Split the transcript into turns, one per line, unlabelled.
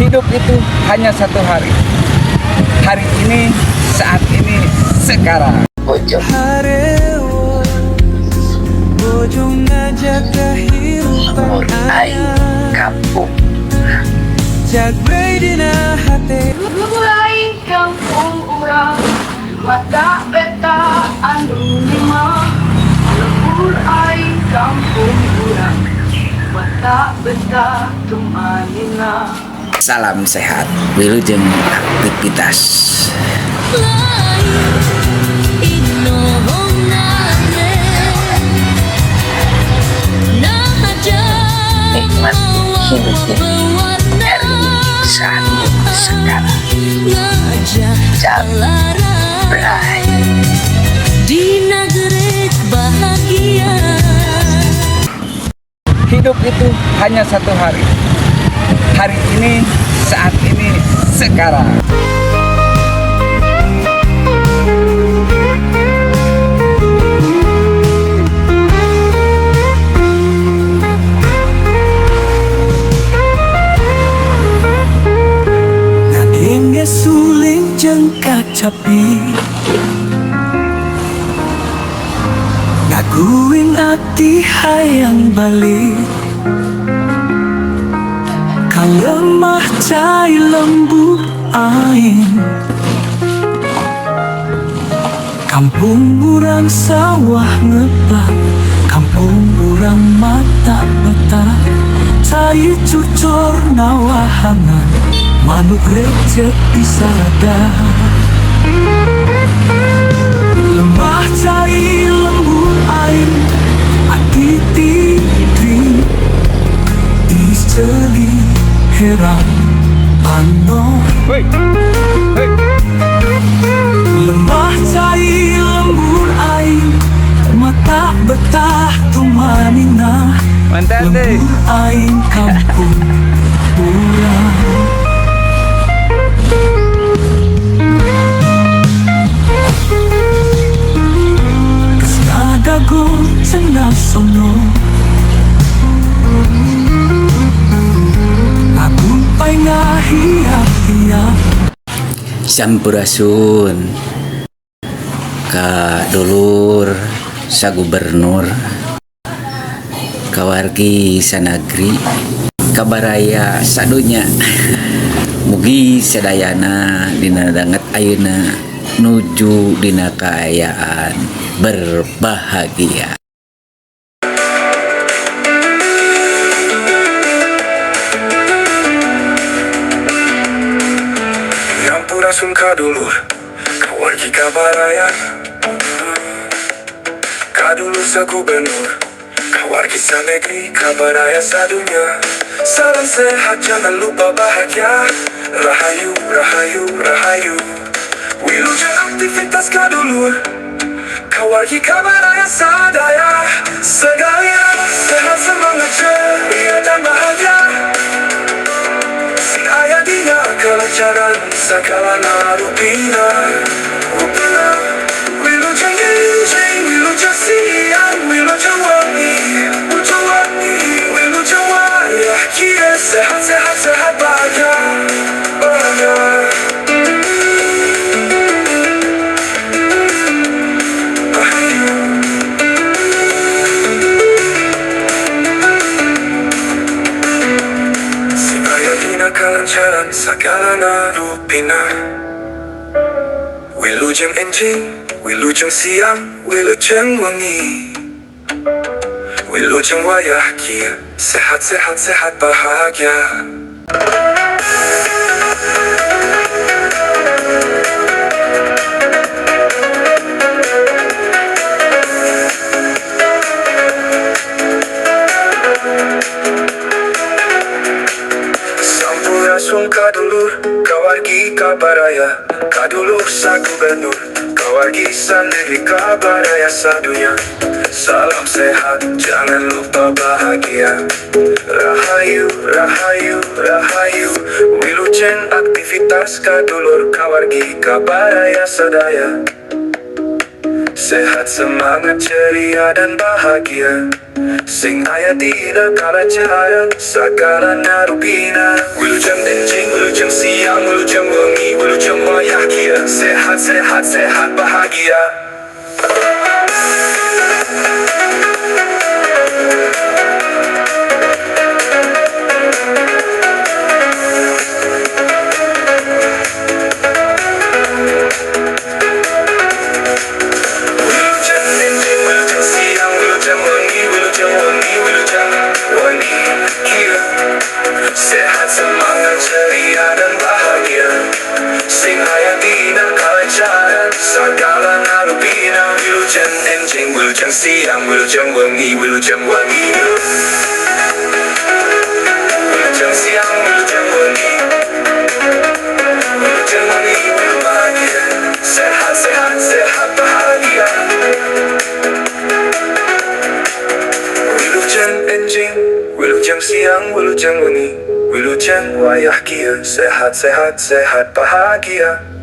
Hidup itu hanya satu hari. Hari ini, saat ini, sekarang.
Bojong. Lemur air kampung.
Mulai kampung orang mata peta anu lima. Lemur air kampung orang mata peta tumanina.
Salam sehat, wilujeng aktivitas. Nikmat hidupnya dari saat sekarang. Jam berakhir
di negeri bahagia.
Hidup itu hanya satu hari. Hari ini, saat ini, sekarang.
Naging suling jengkak capi, ngaguing ati hayang balik. Kang lemah cai lembu aing, kampung urang sawah ngebak, kampung urang mata beta. Cai cucur nawahangan, manuk recek disada. Lemah cai lembu aing, ati tidri diseli heran pano. Lemah cai lembur aing, mata betah tumanina.
Mantap deh.
Lembur aing kampung urang. Kesnagago cenah sono, pai ngahiap-hiap.
Sampurasun ka dulur sa gubernur, kawargi sanagri, kabaraya sadunya. Mugi sadayana dina danget ayeuna nuju dina kaayaan berbahagia.
Langsung kadulur kawargi kabaraya, kadulur sa gubernur, kawargi sa negeri, kabaraya sadunya. Salam sehat, jangan lupa bahagia. Rahayu, rahayu, rahayu. Wilujeng aktivitas kadulur, kawargi kabaraya sadaya. Segala sehat, semangat, ceria dan bahagia. Ayah dina kelancaran segala narupina. Wilujeng ginjing, wilujeng siang, wilujeng wangi, wilujeng wangi, wilujeng wayah. Kia sehat, sehat, sehat, bahagia, bahagia. Kelancaran segala narupina. Wilujeng enjing, wilujeng siang, wilujeng wangi, wilujeng wayah. Kia sehat, sehat, sehat, bahagia. Kadulur, kawargi kabaraya, kadulur sa gubernur, kawargi sa negeri, kabaraya sadunya. Salam sehat, jangan lupa bahagia. Rahayu, rahayu, rahayu. Wilujeng aktivitas kadulur, kawargi kabaraya sadaya. Sehat, semangat, ceria dan bahagia. Sing ayat tidak kalah cahaya segala narupina. Wilujeng enjing, wilujeng siang, wilujeng wengi, wilujeng bahagia. Sehat, sehat, sehat, bahagia. Wilujeng enjing, wilujeng siang, wilujeng wengi, wilujeng wengi, wilujeng bahagia. Sehat, semangat, ceria dan bahagia. Sing hayati dan kelancaran segala narupina. Wilujeng enjing, wilujeng siang, wilujeng wengi, wilujeng wengi. Wilujeng siang, wilujeng wengi, wilujeng wengi, wilujeng bahagia. Sehat, sehat, sehat, bahagia. Wilujeng enjing, wilujeng siang, wilujeng wengi, wilujeng bahagia. Sehat, sehat, sehat, bahagia.